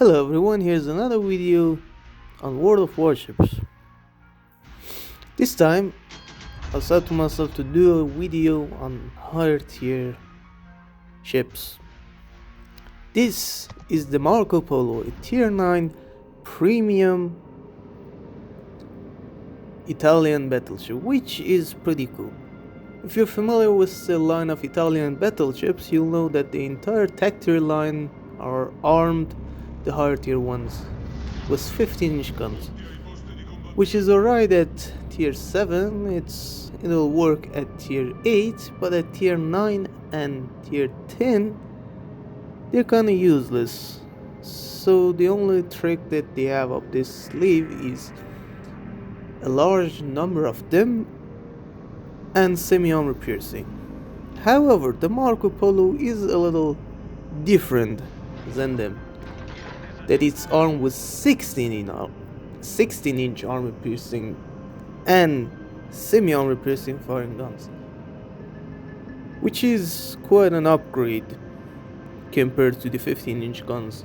Hello everyone, here's another video on World of Warships. This time I set to myself to do a video on higher tier ships. This is the Marco Polo, a tier 9 premium Italian battleship, which is pretty cool. If you're familiar with the line of Italian battleships, you'll know that the entire tech tier line are armed, the higher tier ones, with 15-inch guns, which is alright at tier 7. It'll work at tier 8, but at tier 9 and tier 10 they're kinda useless. So the only trick that they have up this sleeve is a large number of them and semi-armor piercing. However, the Marco Polo is a little different than them, that it's armed with 16-inch armor piercing and semi-armor piercing firing guns, which is quite an upgrade compared to the 15-inch guns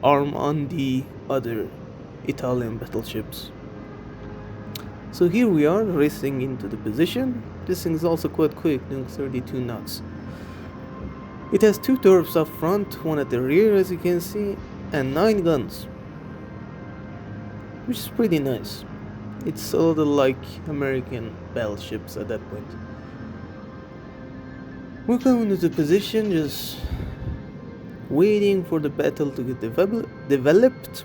armed on the other Italian battleships. So here we are racing into the position. This thing is also quite quick, doing 32 knots. It has 2 turrets up front, 1 at the rear as you can see, and 9 guns, which is pretty nice. It's a little like American battleships at that point. We're coming into position, just waiting for the battle to get developed.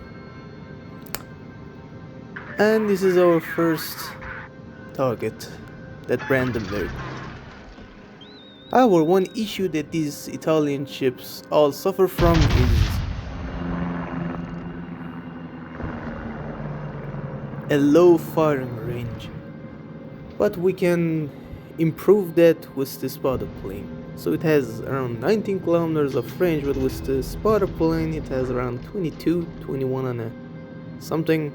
And this is our first target, that Brandenburg. However, one issue that these Italian ships all suffer from is a low firing range, but we can improve that with the spotter plane. So it has around 19 kilometers of range, but with the spotter plane it has around 21 and a something.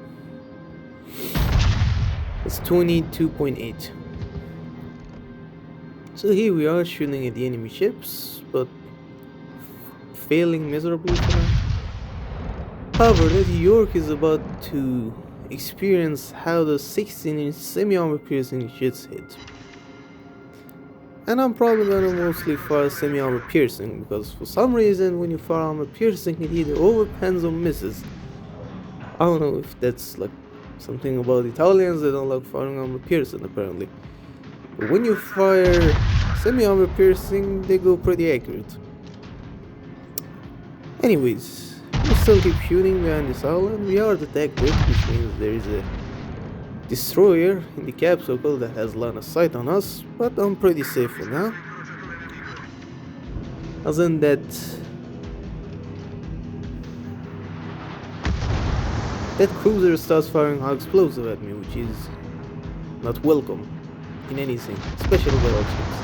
It's 22.8. So here we are shooting at the enemy ships, but failing miserably for now. However, Lady York is about to experience how the 16-inch semi-armor piercing shits hit. And I'm probably gonna mostly fire semi-armor piercing, because for some reason when you fire armor piercing it either overpans or misses. I don't know if that's like something about Italians, they don't like firing armor piercing apparently. But when you fire semi-armor piercing, they go pretty accurate. Anyways, we still keep shooting behind this island. We are detected, which means there is a destroyer in the cap circle that has line of sight on us, but I'm pretty safe for now. Other than that, that cruiser starts firing high explosive at me, which is not welcome in anything, especially battleships.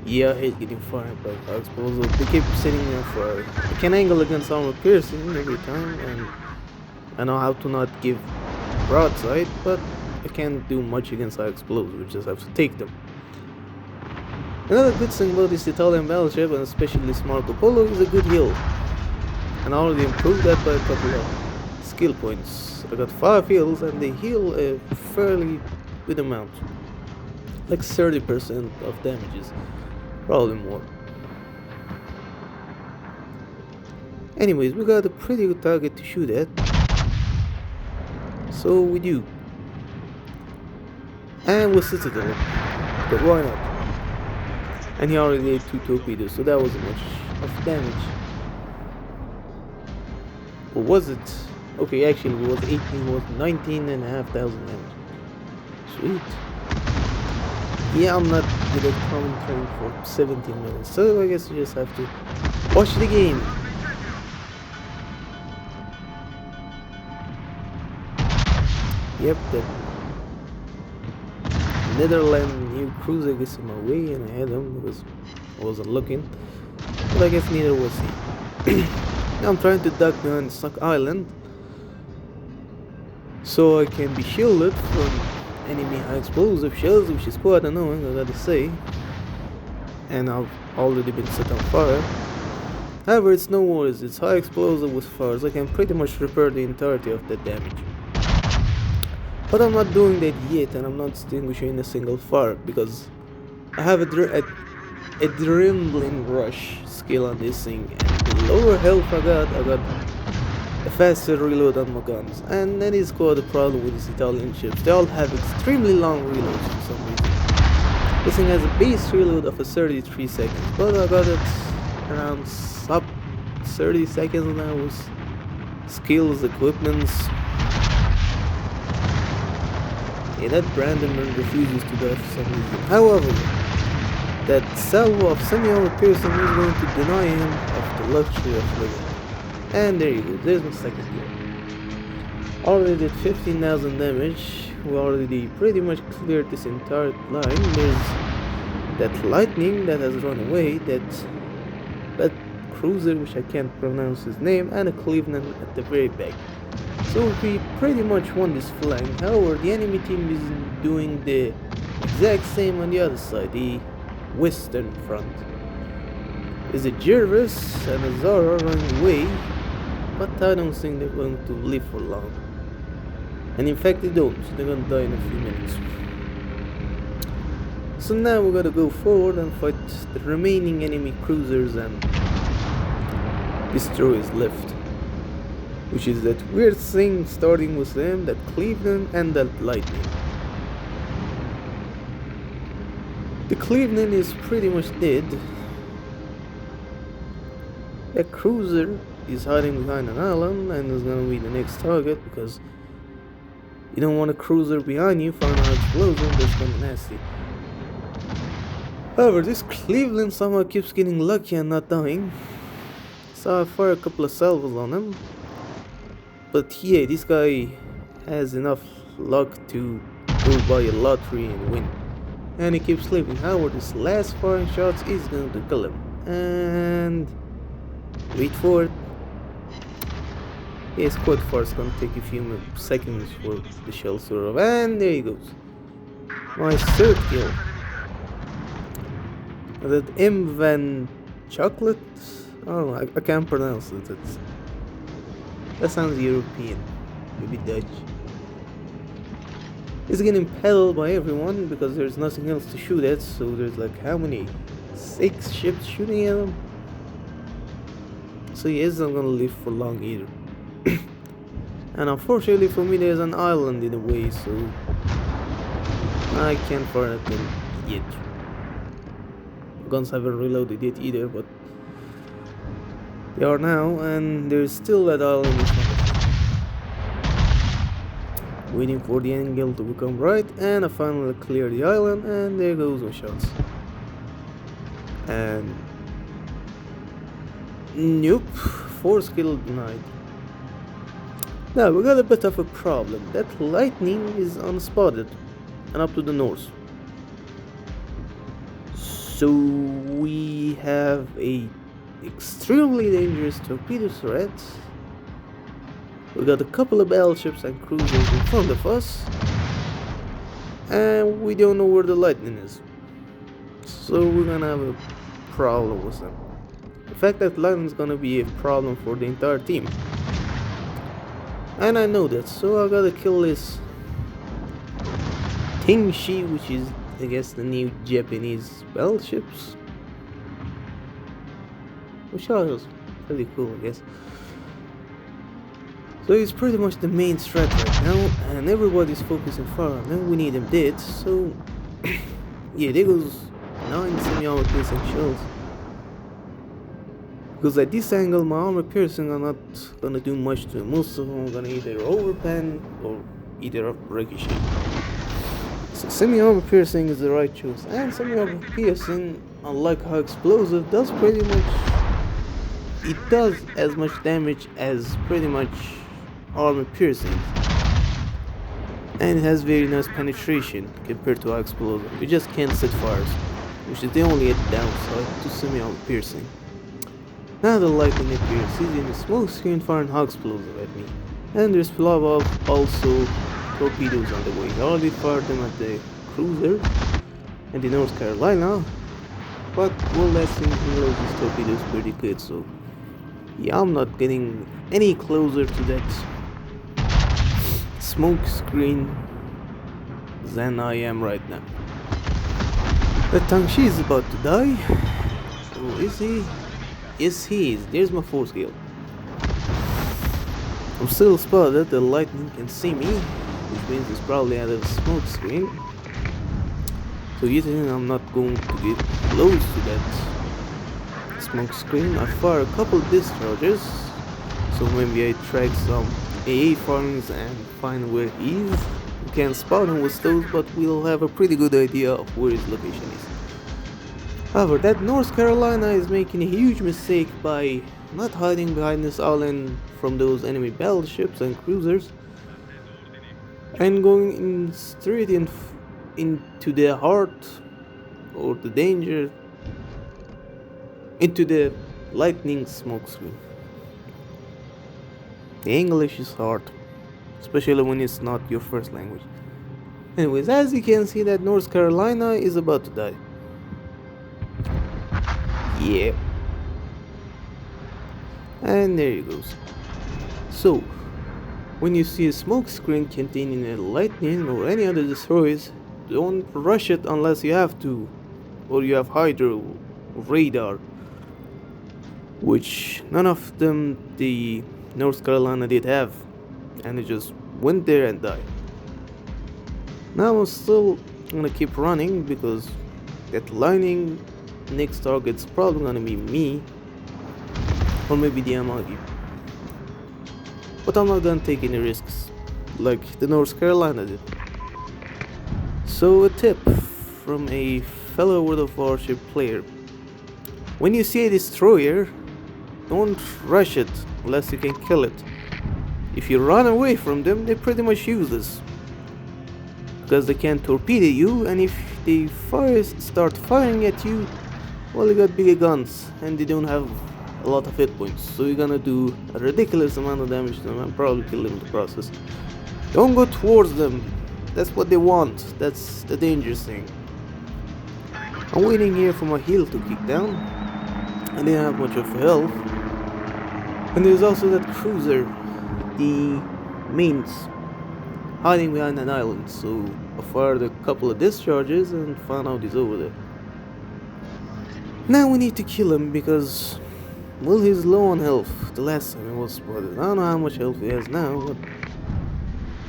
Yeah, I hate getting fired by high explosive. They keep setting me on fire. I can angle against armor piercing every time, and I know how to not give broadside, but I can't do much against high explosives. We just have to take them. Another good thing about this Italian battleship, and especially this Marco Polo, is a good heal. And I already improved that by a couple of skill points. I got 5 heals and they heal a fairly good amount, like 30% of damages, probably more. Anyways, we got a pretty good target to shoot at, so we do. And with Citadel, but why not? And he already did 2 torpedoes, so that wasn't much of damage. Or was it? Okay, actually it was 18, it was 19,500 damage. Sweet. Yeah, I'm not good at commentary for 17 minutes, so I guess you just have to watch the game. Yep, that Netherlands new cruiser gets in my way and I had him because I wasn't looking. But I guess neither was he. Now I'm trying to duck behind Stuck Island so I can be shielded from enemy high explosive shells, which is quite annoying, I gotta say. And I've already been set on fire. However, it's no worries, it's high explosive with fires. I can pretty much repair the entirety of that damage. But I'm not doing that yet, and I'm not extinguishing a single fire because I have a adrenaline rush skill on this thing, and the lower health I got a faster reload on my guns, and that is quite a problem with these Italian ships. They all have extremely long reloads for some reason. This thing has a base reload of a 33 seconds, but I got it around sub 30 seconds now with skills, equipments. Yeah, that Brandenburg refuses to die for some reason. However, that salvo of semi-armor piercing is going to deny him of the luxury of living. And there you go, there's my second kill. Already did 15,000 damage. We already pretty much cleared this entire line. There's that lightning that has run away, that cruiser which I can't pronounce his name, and a Cleveland at the very back. So we pretty much won this flank. However, the enemy team is doing the exact same on the other side, the western front. There's a Jervis and a Zara running away, but I don't think they're going to live for long. And in fact they don't, they're gonna die in a few minutes. So now we gotta go forward and fight the remaining enemy cruisers and destroyers left. Which is that weird thing starting with them, that Cleveland and that lightning. The Cleveland is pretty much dead. A cruiser is hiding behind an island and is gonna be the next target because you don't want a cruiser behind you firing an explosion, that's kinda nasty. However, this Cleveland somehow keeps getting lucky and not dying. So I fire a couple of salvos on him. But yeah, this guy has enough luck to go buy a lottery and win. And he keeps living. However, this last firing shots is going to kill him. And wait for it. Yeah, it's quite far. It's going to take a few seconds for the shell to arrive. And there he goes. My third kill. That M. Van Chocolate? Oh, I can't pronounce it. That sounds European, maybe Dutch. He's getting paddled by everyone because there's nothing else to shoot at, so there's like how many? 6 ships shooting at him? So he isn't gonna live for long either. And unfortunately for me there's an island in the way, so I can't fire at them yet. Guns haven't reloaded yet either, but they are now, and there's still that island in front of me. Waiting for the angle to become right, and I finally clear the island, and there goes my shots. And nope, 4 skill denied. Now we got a bit of a problem. That lightning is unspotted and up to the north. So we have a extremely dangerous torpedo threat. We got a couple of battleships and cruisers in front of us, and we don't know where the lightning is. So we're gonna have a problem with them. The fact that lightning is gonna be a problem for the entire team, and I know that, so I gotta kill this Tingshi, which is I guess the new Japanese battleships, which was pretty cool, I guess. So he's pretty much the main threat right now, and everybody's focusing far on him. We need him dead, so yeah, there goes 9 semi-armor piercing shells. Because at this angle, my armor piercing are not gonna do much to him. Most of them are gonna either overpan or either ricochet. So semi-armor piercing is the right choice, and semi-armor piercing, unlike how explosive, does pretty much, it does as much damage as pretty much armor piercing, and it has very nice penetration compared to our explosive. You just can't set fires, which is the only downside to semi-armor piercing. Now the lightning appears, he's in a smoke screen firing hog explosive at me, and there's also torpedoes on the way. I already fired them at the cruiser and the North Carolina, but one last thing to know, these torpedoes pretty good, so Yeah, I'm not getting any closer to that smoke screen than I am right now. The Tangshi is about to die. Oh, is he? Yes, he is. There's my fourth kill. I'm still spotted. The lightning can see me, which means it's probably at a smoke screen. So you think I'm not going to get close to that smoke screen? I fire a couple discharges, so maybe I track some AA farms and find where he is. We can't spot him with those, but we'll have a pretty good idea of where his location is. However, that North Carolina is making a huge mistake by not hiding behind this island from those enemy battleships and cruisers and going straight into the heart or the danger, into the lightning smoke screen. The English is hard, especially when it's not your first language. Anyways, as you can see, that North Carolina is about to die. Yeah. And there it goes. So, when you see a smoke screen containing a lightning or any other destroyers, don't rush it unless you have to, or you have hydro radar, which none of them the North Carolina did have, and it just went there and died. Now I'm still gonna keep running because that lightning next target's probably gonna be me, or maybe the Amagi. But I'm not gonna take any risks, like the North Carolina did. So a tip from a fellow World of Warship player. When you see a destroyer, don't rush it unless you can kill it. If you run away from them, they're pretty much useless, because they can torpedo you, and if they start firing at you, well, you got bigger guns and they don't have a lot of hit points, so you're gonna do a ridiculous amount of damage to them and probably kill them in the process. Don't go towards them, that's what they want, that's the dangerous thing. I'm waiting here for my heal to kick down. I didn't have much of health. And there's also that cruiser, the mains, hiding behind an island, so I fired a couple of discharges and found out he's over there. Now we need to kill him because, well, he's low on health. The last time he was spotted. I don't know how much health he has now, but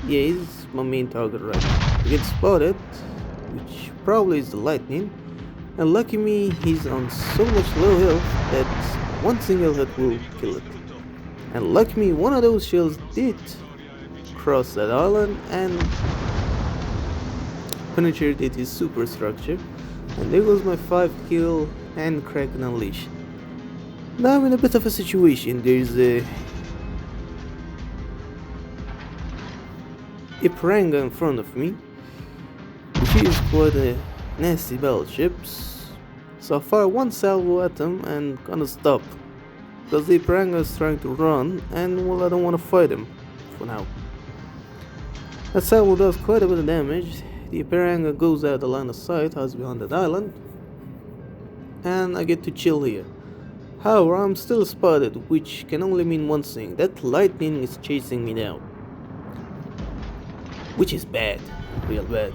yeah, he's my main target right now. He gets spotted, which probably is the lightning, and lucky me, he's on so much low health that one single hit will kill it. And lucky me, one of those shells did cross that island and penetrated his superstructure, and there goes my 5 kill and Kraken Unleash. Now I'm in a bit of a situation. There's a Iparanga in front of me, which is quite a nasty battleship, so I fire one salvo at him and gonna stop, because the Iparanga is trying to run, and well, I don't want to fight him for now. That salvo does quite a bit of damage. The Iparanga goes out of the line of sight, hides behind that island, and I get to chill here. However, I'm still spotted, which can only mean one thing: that lightning is chasing me now, which is bad, real bad.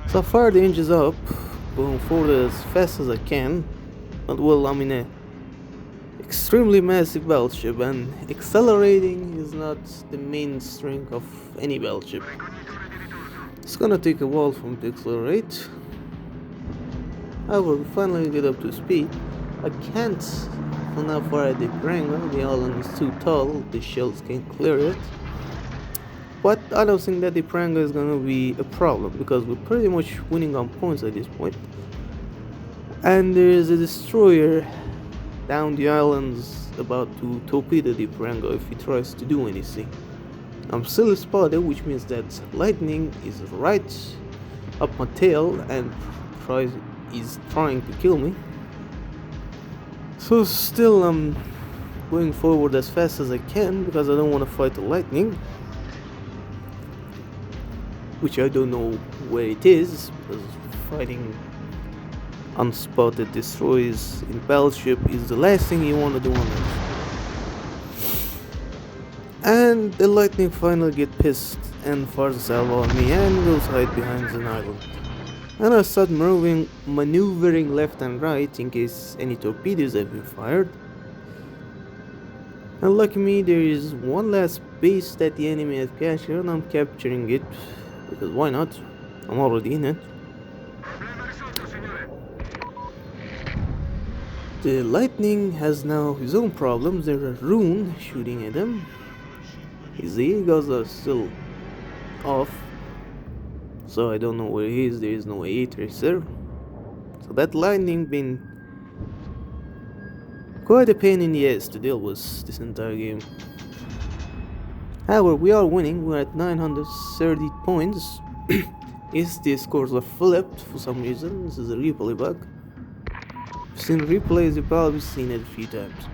So I fire the engines up, going forward as fast as I can, but well, I'm in a extremely massive battleship, and accelerating is not the main strength of any battleship. It's gonna take a while for me to accelerate. However, we finally get up to speed. I can't for now fire at the Iparanga, the island is too tall, the shells can't clear it. But I don't think that the Iparanga is gonna be a problem, because we're pretty much winning on points at this point. And there is a destroyer down the islands about to torpedo the Iparanga if he tries to do anything. I'm still spotted, which means that lightning is right up my tail and is trying to kill me. So still I'm going forward as fast as I can because I don't want to fight the lightning, which I don't know where it is, because fighting unspotted destroyers in battleship is the last thing you want to do on Earth. And the lightning finally get pissed and fires a salvo on me and goes hide behind an island. And I start maneuvering left and right in case any torpedoes have been fired. And lucky me, there is one last base that the enemy have captured and I'm capturing it, because why not? I'm already in it. The lightning has now his own problems. There are rune shooting at him. His eagles are still off, so I don't know where he is. There is no A tracer. So that lightning been quite a pain in the ass to deal with this entire game. However, we are winning. We're at 930 points. Yes, the scores are flipped for some reason. This is a replay bug. If you've seen replays, you've probably seen it a few times.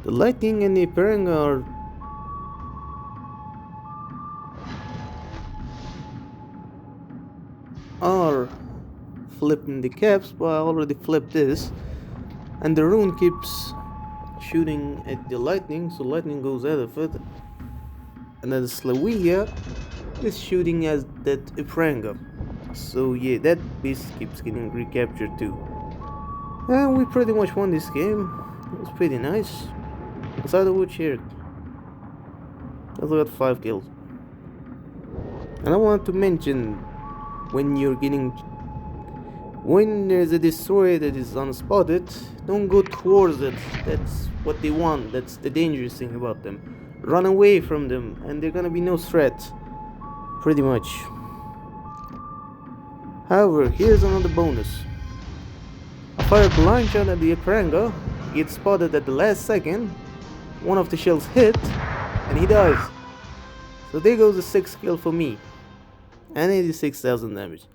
The lightning and the Peranga are flipping the caps, but I already flipped this. And the rune keeps shooting at the lightning, so lightning goes out of it. And then the Slawiga is shooting at that Ipranga. So yeah, that beast keeps getting recaptured too. And we pretty much won this game. It was pretty nice. Inside the wood here. I got 5 kills. And I want to mention, when there's a destroyer that is unspotted, don't go towards it. That's what they want. That's the dangerous thing about them. Run away from them and they're gonna be no threat. Pretty much. However, here's another bonus. I fired a blind shot at the Ipranga, gets spotted at the last second, one of the shells hit, and he dies. So there goes a 6 kill for me, and 86,000 damage.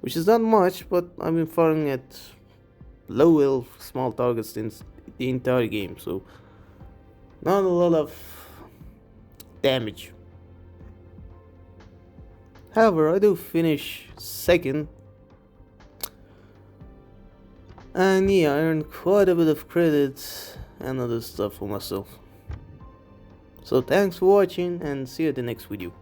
Which is not much, but I've been firing at low health small targets since the entire game, so not a lot of damage. However, I do finish second, and yeah, I earned quite a bit of credits and other stuff for myself. So thanks for watching and see you at the next video.